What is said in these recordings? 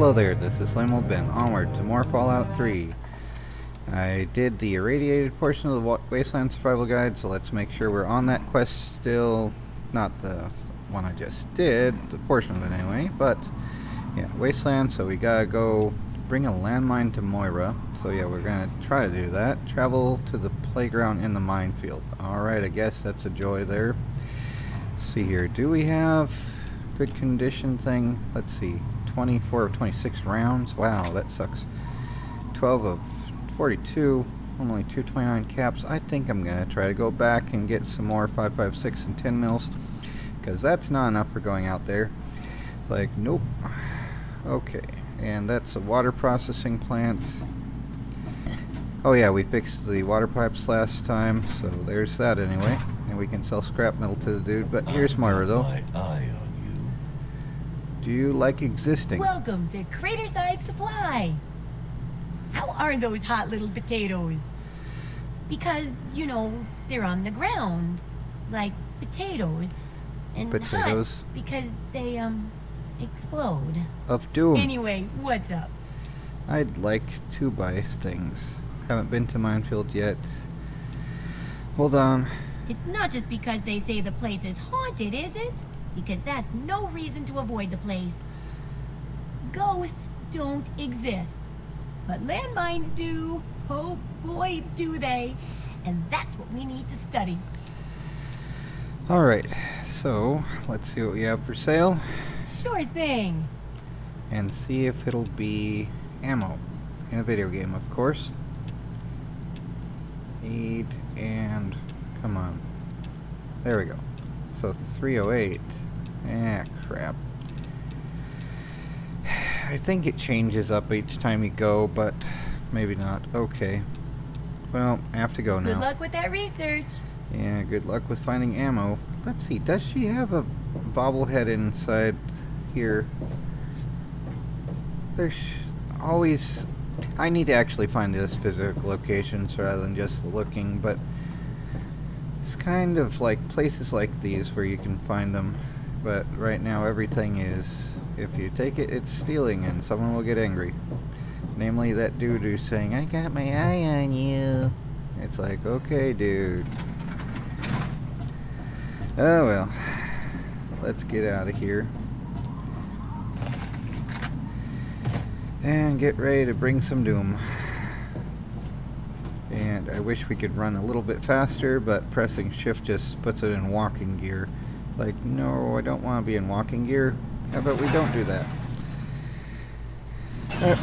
Hello there, this is Lame Old Ben. Onward to more Fallout 3. I did the irradiated portion of the Wasteland Survival Guide, so let's make sure we're on that quest still. Not the one I just did, the portion of it anyway, but yeah, Wasteland, so we gotta go bring a landmine to Moira. So yeah, we're gonna try to do that. Travel to the playground in the minefield. Alright, I guess that's a joy there. Let's see here, do we have good condition thing? Let's see. 24 of 26 rounds. Wow, that sucks. 12 of 42. Only 229 caps. I think I'm going to try to go back and get some more 5.56 and 10 mils. Because that's not enough for going out there. It's like, nope. Okay. And that's a water processing plant. Oh yeah, we fixed the water pipes last time. So there's that anyway. And we can sell scrap metal to the dude. But here's Moira though. Do you like existing? Welcome to Craterside Supply. How are those hot little potatoes? Because, you know, they're on the ground. Like potatoes. And potatoes? Hot because they, explode. Of doom. Anyway, what's up? I'd like to buy things. Haven't been to Minefield yet. Hold on. It's not just because they say the place is haunted, is it? Because that's no reason to avoid the place. Ghosts don't exist. But landmines do. Oh boy, do they. And that's what we need to study. Alright, so let's see what we have for sale. Sure thing. And see if it'll be ammo. In a video game, of course. Aid and... come on. There we go. So 308. Ah, crap. I think it changes up each time you go, but maybe not. Okay. Well, I have to go now. Good luck with that research. Yeah, good luck with finding ammo. Let's see, does she have a bobblehead inside here? There's always... I need to actually find those specific locations rather than just looking, but it's kind of like places like these where you can find them. But right now everything is, if you take it, it's stealing and someone will get angry. Namely that dude who's saying, I got my eye on you. It's like, okay dude. Oh well. Let's get out of here. And get ready to bring some doom. And I wish we could run a little bit faster, but pressing shift just puts it in walking gear. Like, no, I don't want to be in walking gear. How about we don't do that?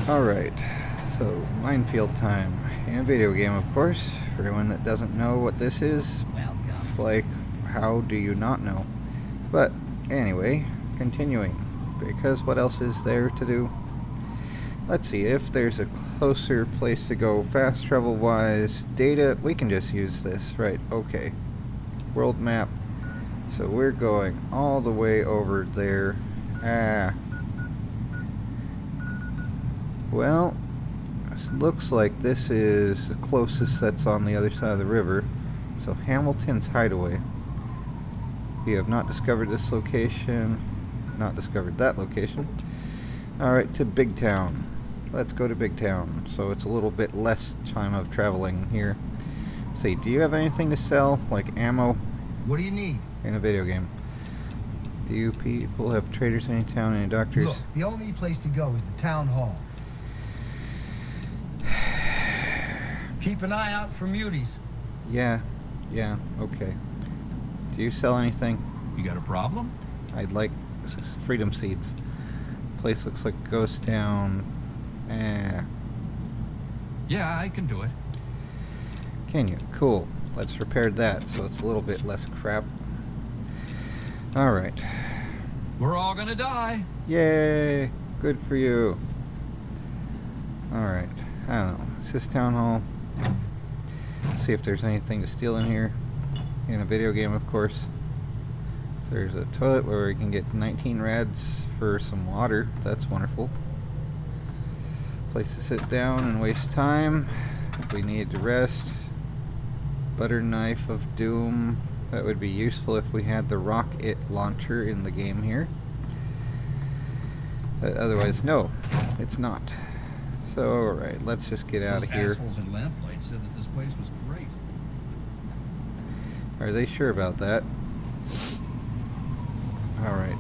Alright, so minefield time. In a video game, of course. For anyone that doesn't know what this is, it's like, how do you not know? But, anyway, continuing. Because what else is there to do? Let's see, if there's a closer place to go fast travel wise, data, we can just use this, right? Okay. World map. So we're going all the way over there. Ah. Well, it looks like this is the closest that's on the other side of the river. So Hamilton's Hideaway. We have not discovered this location. Not discovered that location. Alright, to Big Town. Let's go to Big Town. So it's a little bit less time of traveling here. See, do you have anything to sell? Like ammo? What do you need? In a video game. Do you people have traders in any town, any doctors? Look, the only place to go is the town hall. Keep an eye out for muties. Yeah, okay. Do you sell anything? You got a problem? I'd like freedom seeds. Place looks like a ghost town. Yeah, I can do it. Can you? Cool. Let's repair that so it's a little bit less crap. Alright. We're all gonna die. Yay! Good for you. Alright. I don't know. It's this town hall. Let's see if there's anything to steal in here. In a video game, of course. There's a toilet where we can get 19 rads for some water. That's wonderful. Place to sit down and waste time. If we need to rest. Butter knife of doom. That would be useful if we had the rocket launcher in the game here. Otherwise, no, it's not. So, alright, let's just get out Those of here. assholes in Lamplight said that this place was great. Are they sure about that? Alright.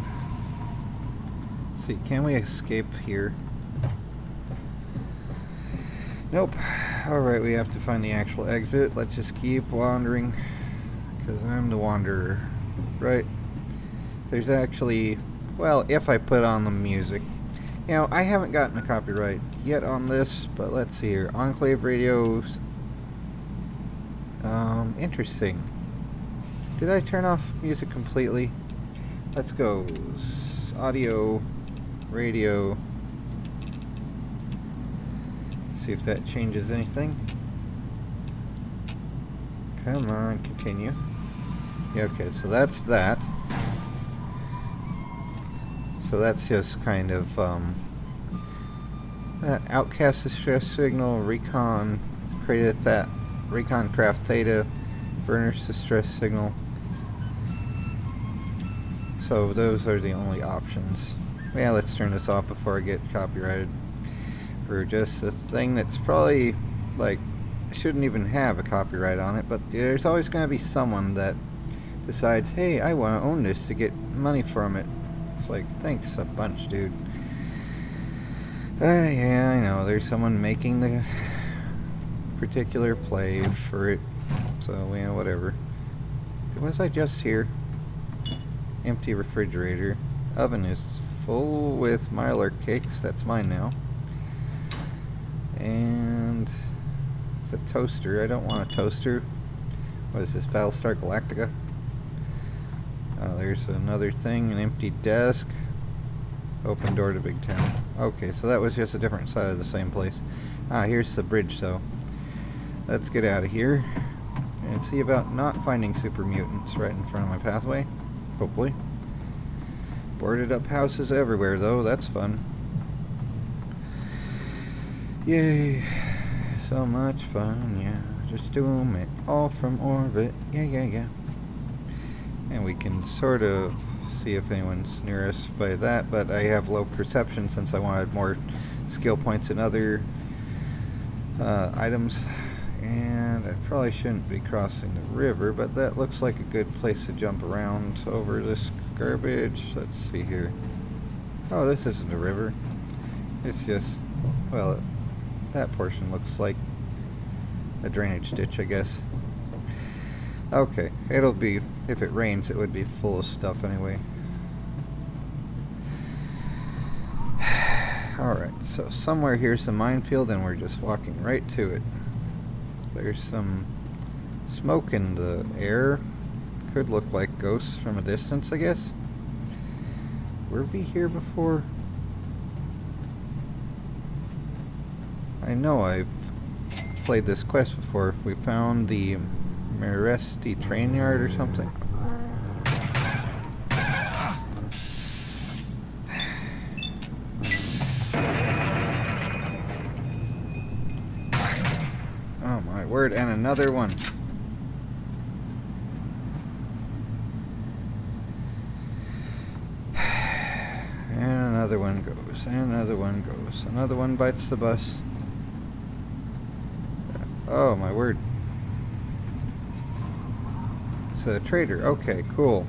See, can we escape here? Nope. Alright, we have to find the actual exit. Let's just keep wandering. Because I'm the wanderer. Right? There's actually... Well, if I put on the music. You know, I haven't gotten a copyright yet on this, but let's see here. Enclave radios. Interesting. Did I turn off music completely? Let's go. Audio, radio. See if that changes anything. Come on, continue. Yeah, okay, so that's that. So that's just kind of outcast distress signal, recon, created that, recon craft theta, furnace distress signal. So those are the only options. Yeah, let's turn this off before I get copyrighted for just a thing that's probably like shouldn't even have a copyright on it, but there's always going to be someone that decides, hey, I want to own this to get money from it. It's like, thanks a bunch, dude. Yeah, I know, there's someone making the particular play for it, so yeah, whatever. Was I just here? Empty refrigerator. Oven is full with Mylar cakes, that's mine now. And it's a toaster. I don't want a toaster. What is this, Battlestar Galactica? Oh, there's another thing, an empty desk. Open door to Big Town. Okay, so that was just a different side of the same place. Ah, here's the bridge, though. Let's get out of here and see about not finding super mutants right in front of my pathway. Hopefully. Boarded up houses everywhere, though. That's fun. Yay. So much fun, yeah. Just doing it all from orbit. Yeah. And we can sort of see if anyone's near us by that, but I have low perception since I wanted more skill points in other items. And I probably shouldn't be crossing the river, but that looks like a good place to jump around over this garbage. Let's see here. Oh, this isn't a river. It's just, well, that portion looks like a drainage ditch, I guess. Okay, it'll be, if it rains, it would be full of stuff anyway. Alright, so somewhere here's the minefield and we're just walking right to it. There's some smoke in the air. Could look like ghosts from a distance, I guess. Were we here before? I know I've played this quest before. We found the Meresti train yard or something. Oh my word, and another one. And another one goes, and another one goes. Another one bites the bus. Oh my word. It's a trader. Okay, cool.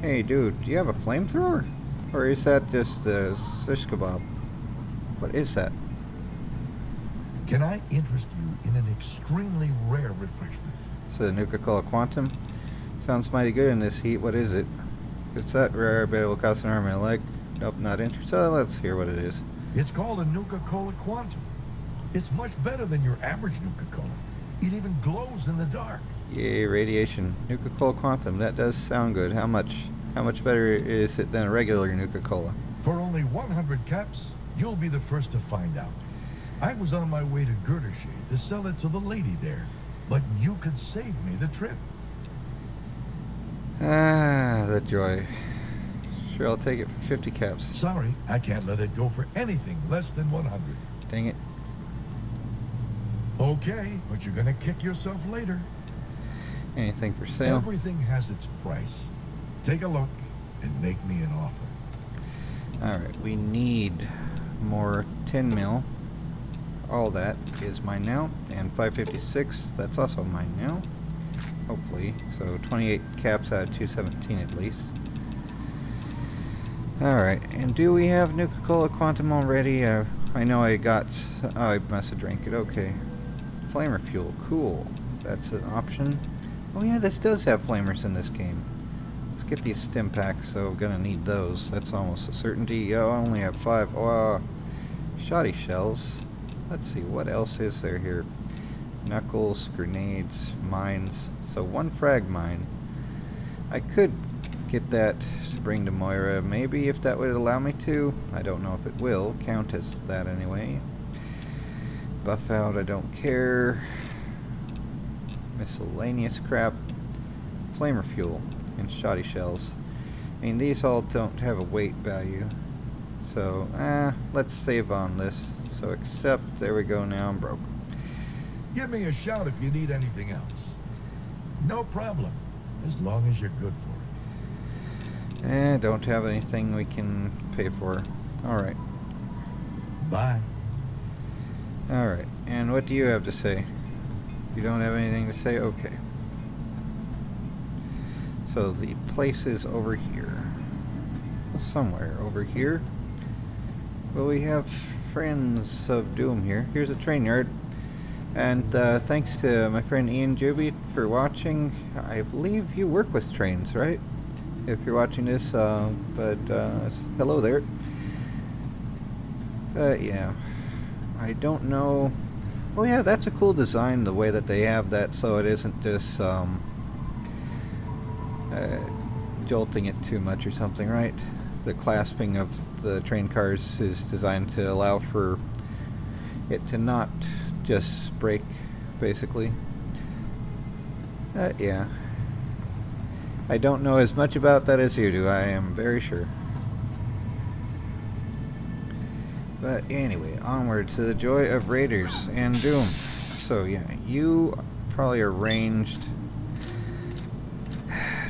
Hey dude, do you have a flamethrower? Or is that just a shish kebab? What is that? Can I interest you in an extremely rare refreshment? So the Nuka-Cola Quantum? Sounds mighty good in this heat. What is it? It's that rare, but it will cost an arm and a leg. Nope, not interested. So let's hear what it is. It's called a Nuka-Cola Quantum. It's much better than your average Nuka-Cola. It even glows in the dark. Yay, radiation. Nuka-Cola Quantum. That does sound good. How much better is it than a regular Nuka-Cola? For only 100 caps, you'll be the first to find out. I was on my way to Girdershade to sell it to the lady there, but you could save me the trip. Ah, the joy. Sure, I'll take it for 50 caps. Sorry, I can't let it go for anything less than 100. Dang it. Okay, but you're gonna kick yourself later. Anything for sale? Everything has its price. Take a look and make me an offer. Alright, we need more 10 mil. All that is mine now. And 556, that's also mine now. Hopefully. So 28 caps out of 217 at least. Alright, and do we have Nuka-Cola Quantum already? I know I got... Oh, I must have drank it. Okay. Flamer fuel. Cool. That's an option. Oh yeah, this does have flamers in this game. Let's get these stim packs, so we're gonna need those. That's almost a certainty. Oh, I only have 5. Oh, shoddy shells. Let's see, what else is there here? Knuckles, grenades, mines. So 1 frag mine. I could get that to bring to Moira, maybe, if that would allow me to. I don't know if it will count as that anyway. Buff out, I don't care. Miscellaneous crap. Flamer fuel and shoddy shells. I mean, these all don't have a weight value. So, let's save on this. So accept, there we go, now I'm broke. Give me a shout if you need anything else. No problem, as long as you're good for it. Don't have anything we can pay for. Alright. Bye. Alright, and what do you have to say? You don't have anything to say? Okay. So the place is over here. Somewhere over here. Well, we have friends of Doom here. Here's a train yard. And thanks to my friend Ian Juby for watching. I believe you work with trains, right? If you're watching this, hello there. Yeah. I don't know. Oh yeah, that's a cool design, the way that they have that, so it isn't just jolting it too much or something, right? The clasping of the train cars is designed to allow for it to not just break, basically. Yeah. I don't know as much about that as you do, I am very sure. But anyway, onward to the joy of Raiders and Doom. So yeah, you probably are ranged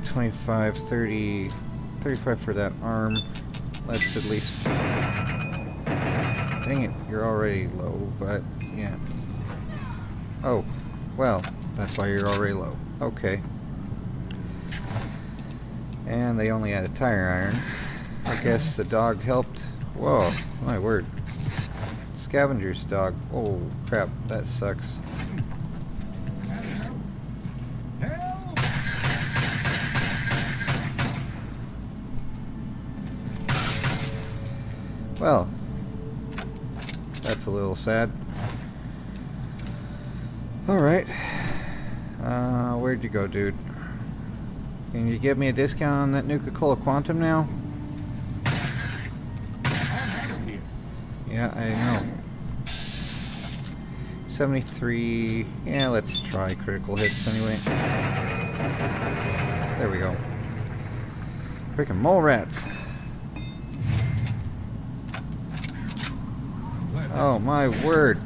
25, 30, 35 for that arm. Let's at least... Dang it, you're already low, but yeah. Oh, well, that's why you're already low. Okay. And they only had a tire iron. I guess the dog helped. Whoa, my word. Scavenger's dog. Oh, crap, that sucks. Help! Well, that's a little sad. Alright. Where'd you go, dude? Can you give me a discount on that Nuka-Cola Quantum now? Yeah, I know. 73. Yeah, let's try critical hits anyway. There we go. Freaking mole rats. Oh my word.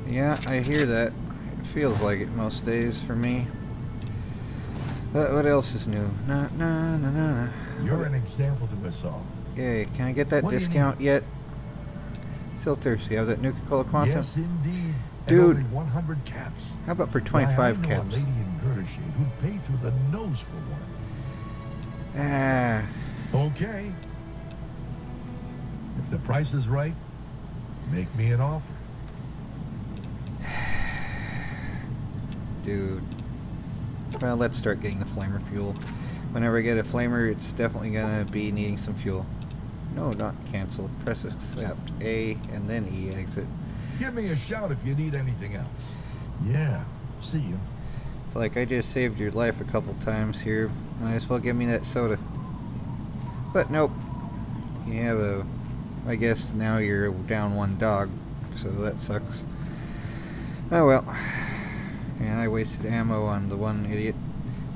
Yeah, I hear that. It feels like it most days for me. But what else is new? Nah, nah, nah, nah, nah. You're an example to us all. Okay, can I get that What do you discount yet? Still thirsty. Have that Nuka-Cola Quantum? Yes, indeed. Dude. And only 100 caps. How about for Why, 25 I know caps? a lady in Girdershade who'd pay through the nose for one. Ah, Okay. If the price is right, make me an offer. dude. Well, let's start getting the flamer fuel. Whenever I get a flamer, it's definitely gonna be needing some fuel. No, not cancel. Press accept. A and then E exit. Give me a shout if you need anything else. Yeah, see you. It's like I just saved your life a couple times here. Might as well give me that soda. But nope. You have a... I guess now you're down one dog, so that sucks. Oh well. And I wasted ammo on the one idiot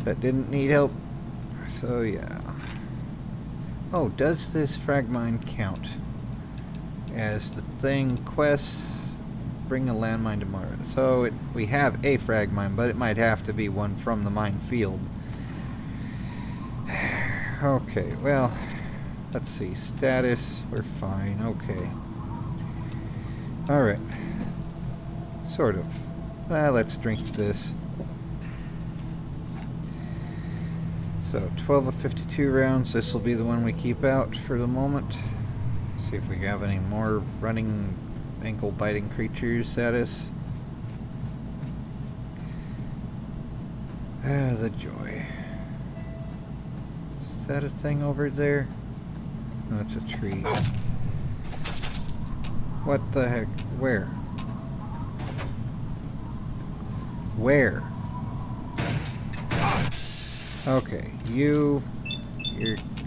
that didn't need help. So yeah. Oh, does this frag mine count as the thing quests? bring a landmine to Moira. So we have a frag mine, but it might have to be one from the minefield. Okay, well, let's see. Status, we're fine. Okay. Alright. Sort of. Let's drink this. So, 12 of 52 rounds. This will be the one we keep out for the moment. See if we have any more running, ankle-biting creatures at us. Ah, the joy. Is that a thing over there? No, it's a tree. What the heck? Where? Where? Okay, you're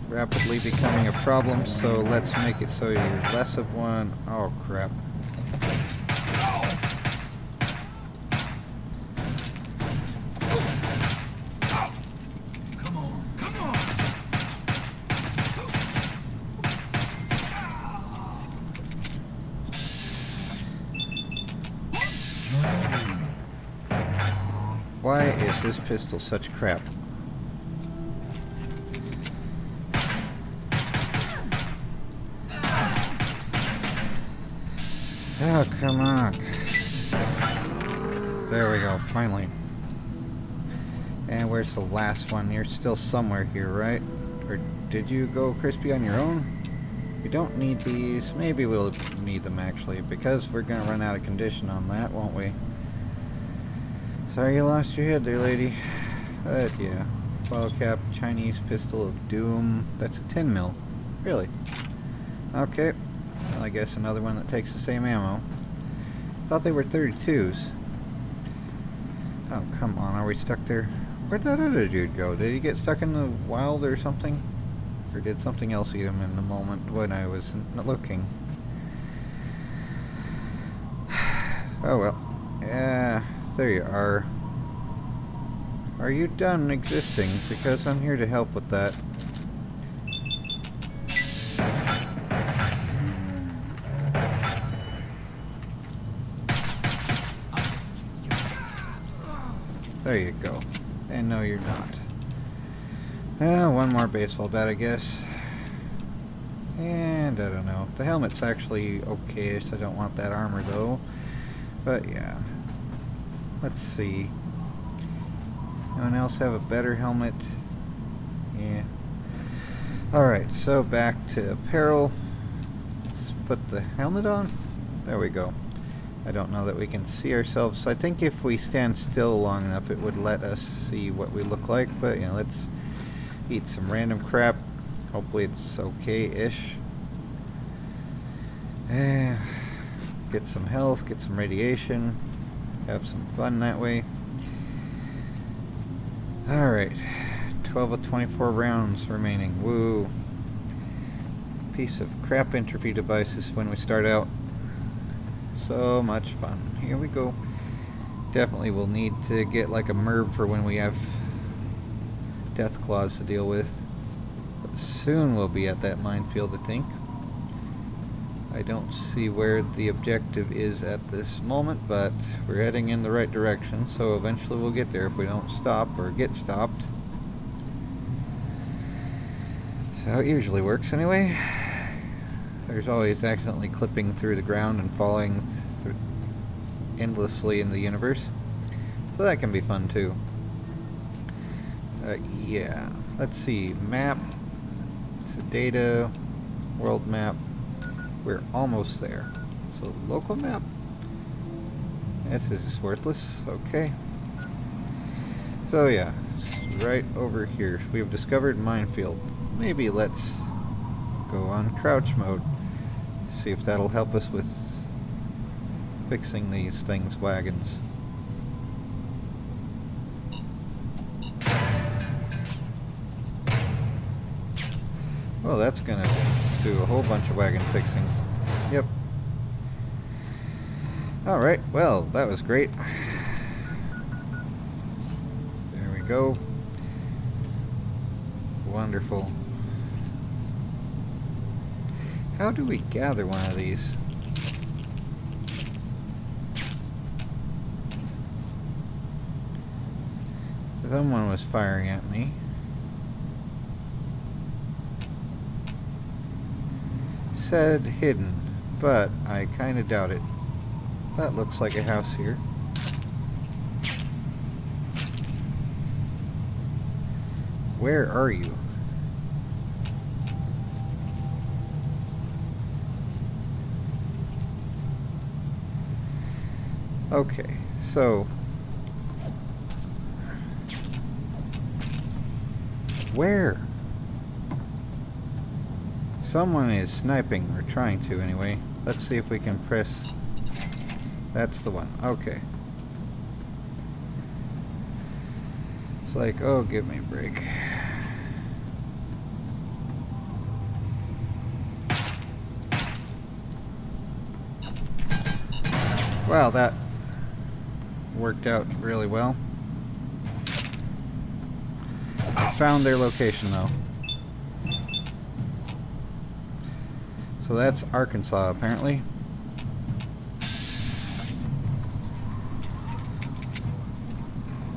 rapidly becoming a problem, so let's make it so you're less of one. Oh crap. Come on, come on. Why is this pistol such crap? Oh, come on. There we go, finally. And where's the last one? You're still somewhere here, right? Or did you go crispy on your own? We don't need these. Maybe we'll need them, actually, because we're going to run out of condition on that, won't we? Sorry you lost your head there, lady. But, yeah. Bottle cap, Chinese pistol of doom. That's a 10 mil. Really? Okay. Well, I guess another one that takes the same ammo. Thought they were 32s. Oh, come on. Are we stuck there? Where'd that other dude go? Did he get stuck in the wild or something? Or did something else eat him in the moment when I was not looking? Oh well. Yeah, there you are. Are you done existing? Because I'm here to help with that. There you go. And no, you're not. One more baseball bat, I guess. And I don't know. The helmet's actually okay, so I don't want that armor though. But yeah. Let's see. Anyone else have a better helmet? Yeah. Alright, so back to apparel. Let's put the helmet on. There we go. I don't know that we can see ourselves. I think if we stand still long enough, it would let us see what we look like. But, you know, let's eat some random crap. Hopefully it's okay-ish. Get some health, get some radiation. Have some fun that way. Alright. 12 of 24 rounds remaining. Woo. Piece of crap interview devices when we start out. So much fun. Here we go. Definitely will need to get like a MIRV for when we have death claws to deal with. But soon we'll be at that minefield, I think. I don't see where the objective is at this moment, but we're heading in the right direction, so eventually we'll get there if we don't stop or get stopped. So it usually works anyway. There's always accidentally clipping through the ground and falling endlessly in the universe. So that can be fun too. Yeah. Let's see. Map. It's a data. World map. We're almost there. So local map. This is worthless. Okay. So yeah. It's right over here. We've discovered minefield. Maybe let's go on crouch mode. See if that'll help us with fixing these things' wagons. Well, that's gonna do a whole bunch of wagon fixing. Yep. Alright, well, that was great. There we go. Wonderful. How do we gather one of these? Someone was firing at me. Said hidden, but I kinda doubt it. That looks like a house here. Where are you? Okay, so where? Someone is sniping, or trying to anyway. Let's see if we can press. That's the one. Okay. It's like, oh, give me a break. Wow, that worked out really well. I found their location though. So that's Arkansas apparently.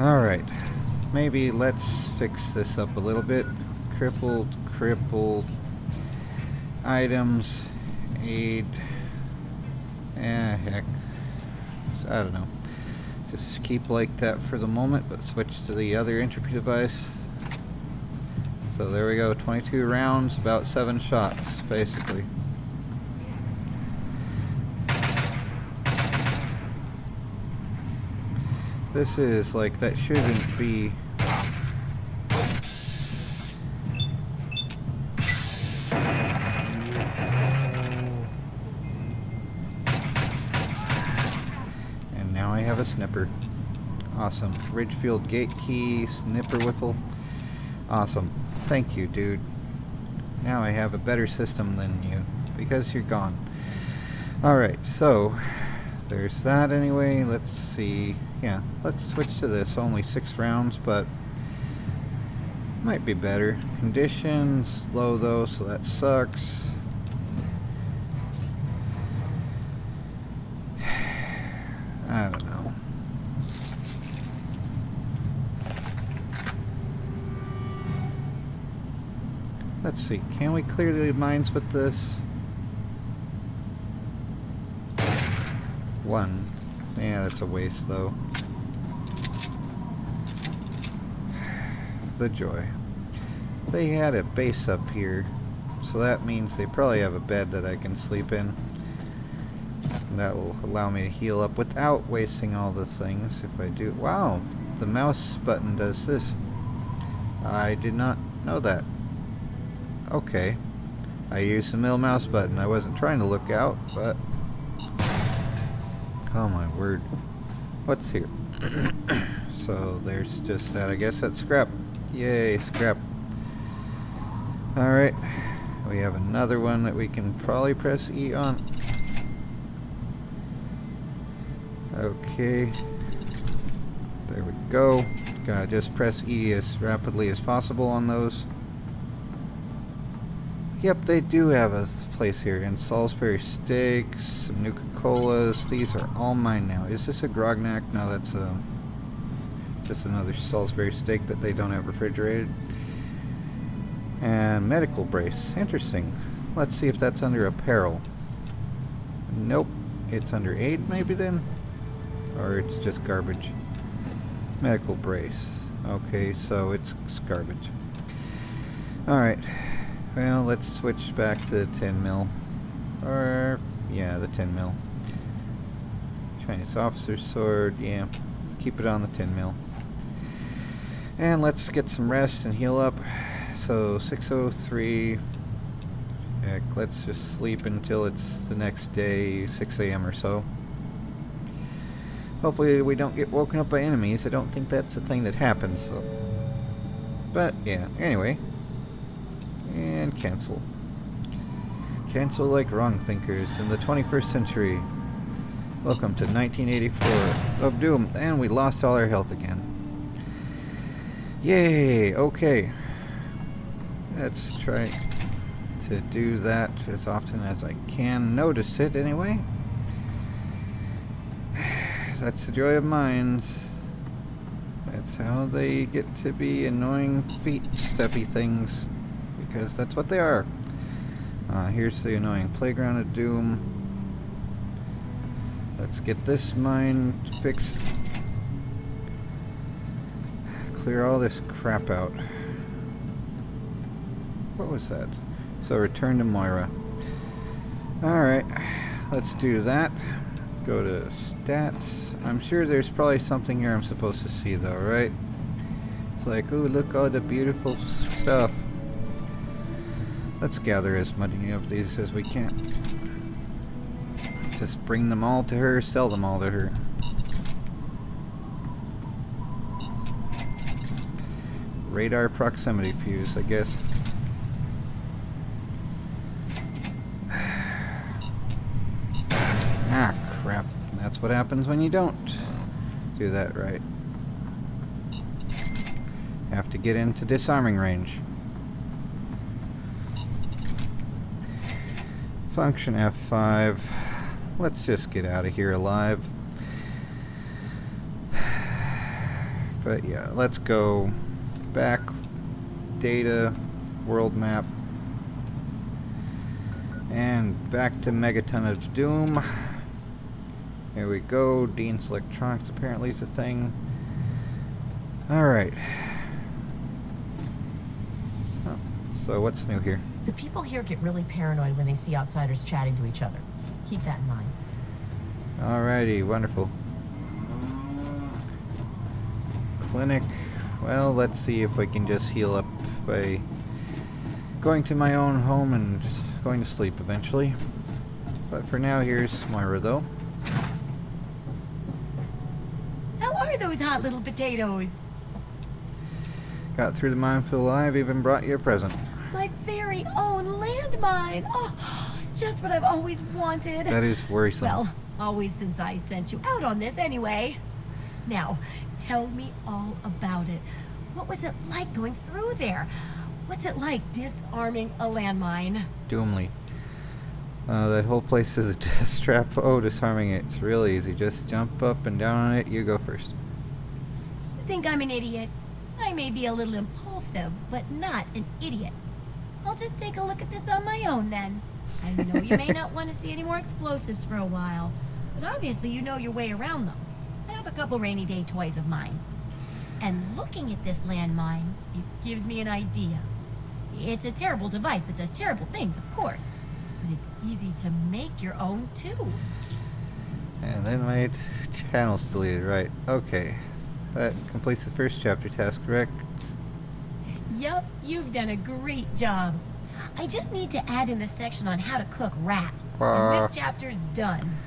Alright, maybe let's fix this up a little bit. Crippled, items, aid, heck, I don't know. Just keep like that for the moment, but switch to the other entropy device. So there we go, 22 rounds, about 7 shots, basically. This is like, that shouldn't be. And now I have a snipper. Awesome. Ridgefield gate key, snipper whiffle. Awesome. Thank you, dude. Now I have a better system than you, because you're gone. Alright, so there's that anyway. Let's see. Yeah, let's switch to this. Only 6 rounds, but might be better. Conditions low though, so that sucks. I don't know. Let's see. Can we clear the mines with this? 1. Yeah, that's a waste though. The joy. They had a base up here, so that means they probably have a bed that I can sleep in. And that will allow me to heal up without wasting all the things if I do. Wow, the mouse button does this. I did not know that. Okay. I used the middle mouse button. I wasn't trying to look out, but oh my word. What's here? So there's just that. I guess that's scrap. Yay, scrap. Alright. We have another one that we can probably press E on. Okay. There we go. Gotta just press E as rapidly as possible on those. Yep, they do have a place here. And Salisbury steaks, some Nuka-Colas. These are all mine now. Is this a Grognak? No, that's just another Salisbury steak that they don't have refrigerated. And medical brace. Interesting. Let's see if that's under apparel. Nope. It's under aid maybe then? Or it's just garbage. Medical brace. Okay, so it's garbage. Alright. Well, let's switch back to the 10 mil. Or, yeah, the 10 mil. Chinese officer's sword, yeah. Let's keep it on the 10 mil. And let's get some rest and heal up. So, 6:03. Heck, let's just sleep until it's the next day, 6 AM or so. Hopefully we don't get woken up by enemies. I don't think that's a thing that happens, so. But, yeah, anyway. And cancel. Cancel like wrong thinkers in the 21st century. Welcome to 1984 of Doom. And we lost all our health again. Yay! Okay. Let's try to do that as often as I can. Notice it anyway. That's the joy of mines. That's how they get to be annoying feet steppy things, because that's what they are. Here's the annoying playground of doom. Let's get this mine fixed. Clear all this crap out. What was that? So return to Moira. Alright, let's do that. Go to stats. I'm sure there's probably something here I'm supposed to see though, right? It's like, ooh, look all the beautiful stuff. Let's gather as many of these as we can. Just bring them all to her, sell them all to her. Radar proximity fuse, I guess. Ah, crap. That's what happens when you don't do that right. Have to get into disarming range. Function F5. Let's just get out of here alive. But yeah, let's go back. Data, world map. And back to Megaton of Doom. Here we go. Dean's Electronics apparently is a thing. Alright. Oh, so what's new here? The people here get really paranoid when they see outsiders chatting to each other. Keep that in mind. Alrighty, wonderful. Clinic. Well, let's see if we can just heal up by going to my own home and just going to sleep eventually. But for now, here's Moira though. How are those hot little potatoes? Got through the minefield alive, even brought you a present. My very own landmine. Oh, just what I've always wanted. That is worrisome. Well, always since I sent you out on this anyway. Now, tell me all about it. What was it like going through there? What's it like disarming a landmine? Doomly. That whole place is a death trap. Oh, disarming it. It's real easy. Just jump up and down on it. You go first. You think I'm an idiot? I may be a little impulsive, but not an idiot. I'll just take a look at this on my own then. I know you may not want to see any more explosives for a while, but obviously you know your way around them. I have a couple rainy day toys of mine. And looking at this landmine, it gives me an idea. It's a terrible device that does terrible things, of course, but it's easy to make your own too. And then my channel's deleted, right. Okay. That completes the first chapter task, correct? Yup, you've done a great job. I just need to add in the section on how to cook rat, and this chapter's done.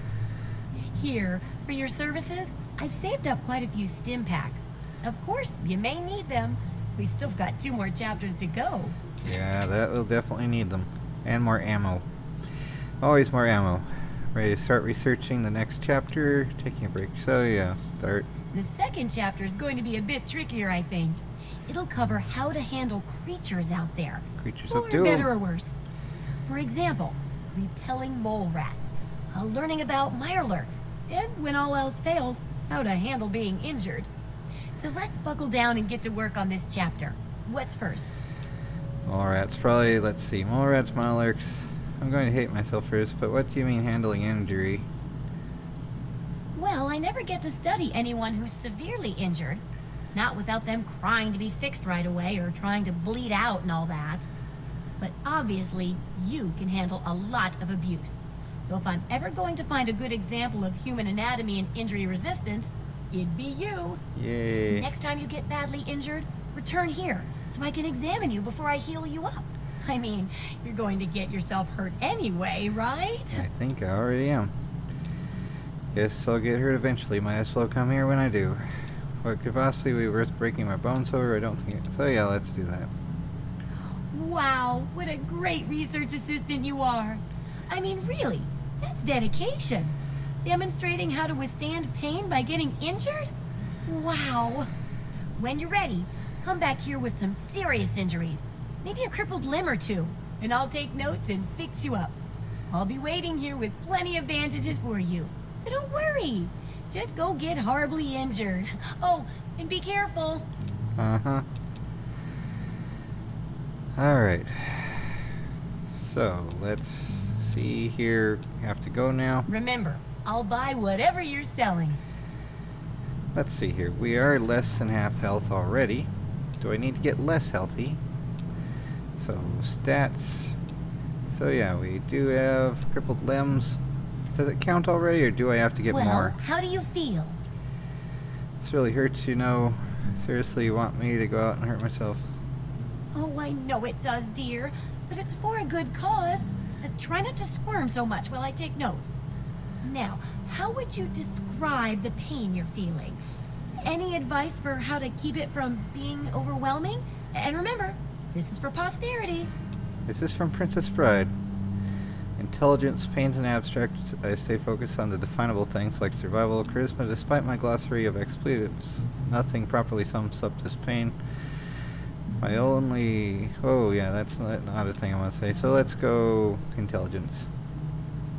Here, for your services, I've saved up quite a few stim packs. Of course, you may need them. We still got 2 more chapters to go. Yeah, that will definitely need them. And more ammo. Always more ammo. Ready to start researching the next chapter? Taking a break. So yeah, start. The second chapter is going to be a bit trickier, I think. It'll cover how to handle creatures out there. Creatures For of doom. better or worse. For example, repelling mole rats, learning about mirelurks, and when all else fails, how to handle being injured. So let's buckle down and get to work on this chapter. What's first? Mole rats, probably, let's see. Mole rats, mirelurks. I'm going to hate myself for this, but what do you mean handling injury? Well, I never get to study anyone who's severely injured. Not without them crying to be fixed right away or trying to bleed out and all that. But obviously, you can handle a lot of abuse. So if I'm ever going to find a good example of human anatomy and injury resistance, it'd be you. Yay. Next time you get badly injured, return here so I can examine you before I heal you up. I mean, you're going to get yourself hurt anyway, right? I think I already am. Guess I'll get hurt eventually. Might as well come here when I do. What could possibly be worth breaking my bones over? I don't think it. So yeah, let's do that. Wow, what a great research assistant you are. I mean, really, that's dedication. Demonstrating how to withstand pain by getting injured? Wow. When you're ready, come back here with some serious injuries. Maybe a crippled limb or 2, and I'll take notes and fix you up. I'll be waiting here with plenty of bandages for you, so don't worry. just go get horribly injured. Oh, and be careful. Uh-huh. Alright. So, let's see here. Have to go now. Remember, I'll buy whatever you're selling. Let's see here. We are less than half health already. Do I need to get less healthy? So, stats. So yeah, we do have crippled limbs. Does it count already, or do I have to get Well, more? how do you feel? This really hurts, you know. Seriously, you want me to go out and hurt myself? Oh, I know it does, dear. But it's for a good cause. Try not to squirm so much while I take notes. Now, how would you describe the pain you're feeling? Any advice for how to keep it from being overwhelming? And remember, this is for posterity. This is from Princess Bride. Intelligence, pains, and abstract. I stay focused on the definable things like survival, charisma, despite my glossary of expletives. Nothing properly sums up this pain. My only... Oh, yeah, that's not a thing I want to say. So let's go intelligence.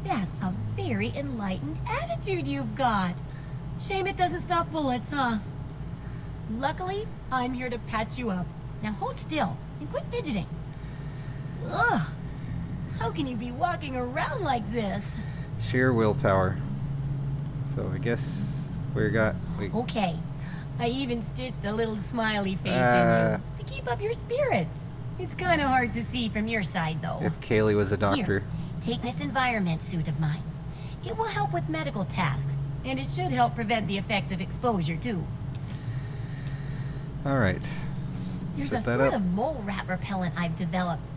That's a very enlightened attitude you've got. Shame it doesn't stop bullets, huh? Luckily, I'm here to patch you up. Now hold still and quit fidgeting. Ugh! How can you be walking around like this? Sheer willpower. So I guess we Okay, I even stitched a little smiley face in Uh. you to keep up your spirits. It's kind of hard to see from your side, though. if Kaylee was a doctor. Here, take this environment suit of mine. It will help with medical tasks, and it should help prevent the effects of exposure, too. Alright. There's Set a that sort up. of mole rat repellent I've developed.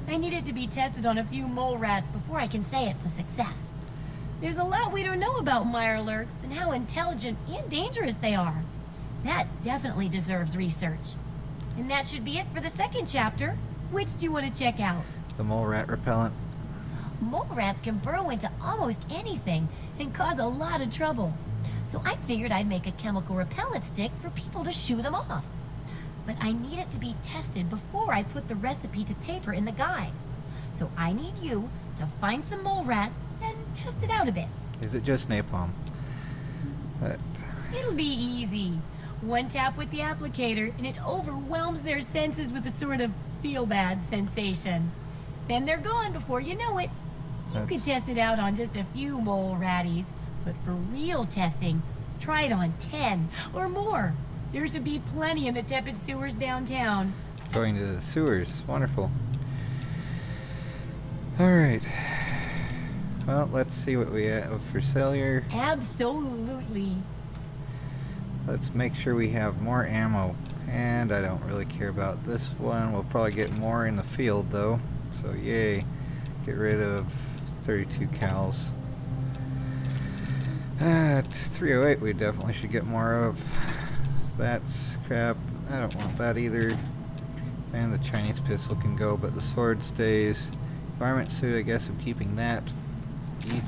I need it to be tested on a few mole rats before I can say it's a success. There's a lot we don't know about mirelurks and how intelligent and dangerous they are. That definitely deserves research. And that should be it for the second chapter. Which do you want to check out? The mole rat repellent. Mole rats can burrow into almost anything and cause a lot of trouble. So I figured I'd make a chemical repellent stick for people to shoo them off. But I need it to be tested before I put the recipe to paper in the guide. So I need you to find some mole rats and test it out a bit. Is it just napalm? It'll be easy. One tap with the applicator and it overwhelms their senses with a sort of feel-bad sensation. Then they're gone before you know it. You could test it out on just a few mole ratties, but for real testing, try it on 10 or more. There should be plenty in the tepid sewers downtown. Going to the sewers. Wonderful. Alright. Well, let's see what we have for sale here. Absolutely. Let's make sure we have more ammo. And I don't really care about this one. We'll probably get more in the field though. So yay. Get rid of 32 cals. It's 308 we definitely should get more of. That's crap. I don't want that either. And the Chinese pistol can go, but the sword stays. Environment suit, I guess I'm keeping that. Eat.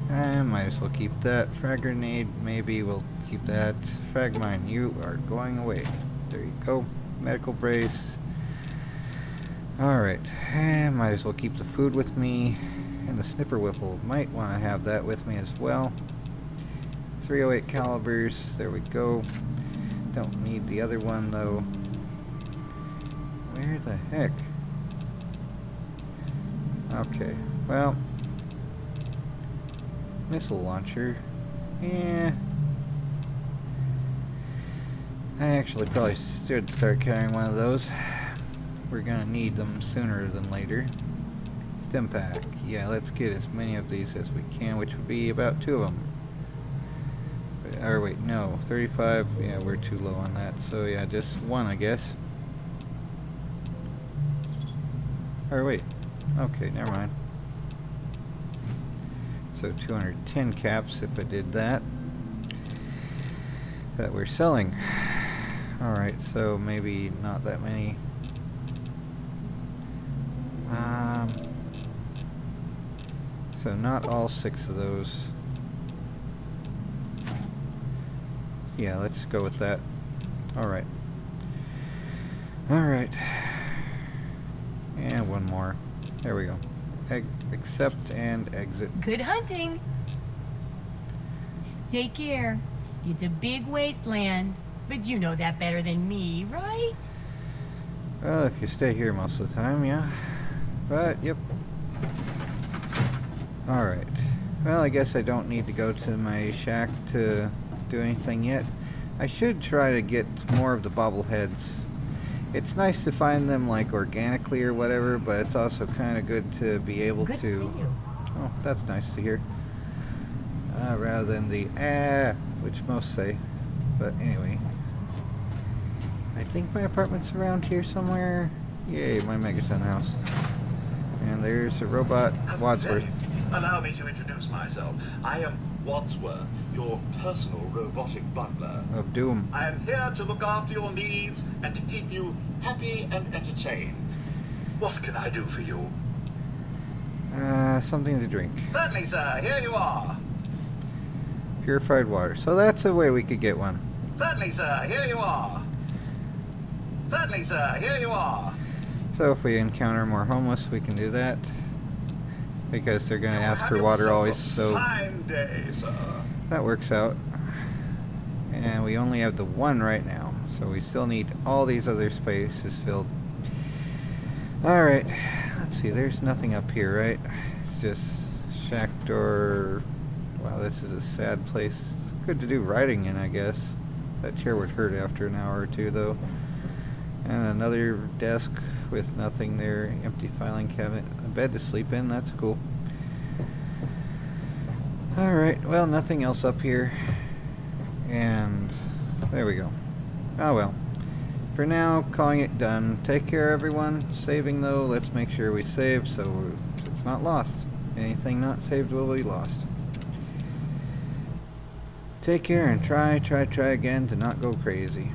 I might as well keep that. Frag grenade, maybe we'll keep that. Frag mine, you are going away. There you go. Medical brace. Alright, and might as well keep the food with me. And the snipper whiffle, might want to have that with me as well. 308 calibers, there we go. Don't need the other one though. Where the heck? Okay, well. Missile launcher. Yeah. I actually probably should start carrying one of those. We're gonna need them sooner than later. Stim pack. Yeah, let's get as many of these as we can, which would be about 2 of them. Or wait, no, 35. Yeah, we're too low on that. So yeah, just 1, I guess. Or wait. Okay, never mind. So 210 caps if I did that. That we're selling. Alright, so maybe not that many. So not all 6 of those. Yeah, let's go with that. Alright. Alright. And one more. There we go. Accept and exit. Good hunting. Take care. It's a big wasteland, but you know that better than me, right? Well, if you stay here most of the time, yeah. But, yep. Alright. Well, I guess I don't need to go to my shack to do anything yet. I should try to get more of the bobbleheads. It's nice to find them, like, organically or whatever, but it's also kind of good to be able Good to see you. Oh, that's nice to hear. Rather than the which most say. But anyway. I think my apartment's around here somewhere. Yay, my Megaton house. And there's a robot, Wadsworth. Allow me to introduce myself. I am Wadsworth, your personal robotic butler. Of Doom. I am here to look after your needs and to keep you happy and entertained. What can I do for you? Something to drink. Certainly, sir. Here you are. Purified water. So that's a way we could get one. Certainly, sir. Here you are. Certainly, sir. Here you are. So if we encounter more homeless, we can do that. Because they're going to ask Have for water yourself always, a so fine day, sir. that works out. And we only have the one right now, so we still need all these other spaces filled. Alright, let's see, there's nothing up here, right? It's just shack door. Wow, this is a sad place. Good to do writing in, I guess. That chair would hurt after an hour or two, though. And another desk with nothing there. Empty filing cabinet. A bed to sleep in. That's cool. Alright, well, nothing else up here. And there we go. Oh well. For now, calling it done. Take care, everyone. Saving, though, let's make sure we save so it's not lost. Anything not saved will be lost. Take care and try again to not go crazy.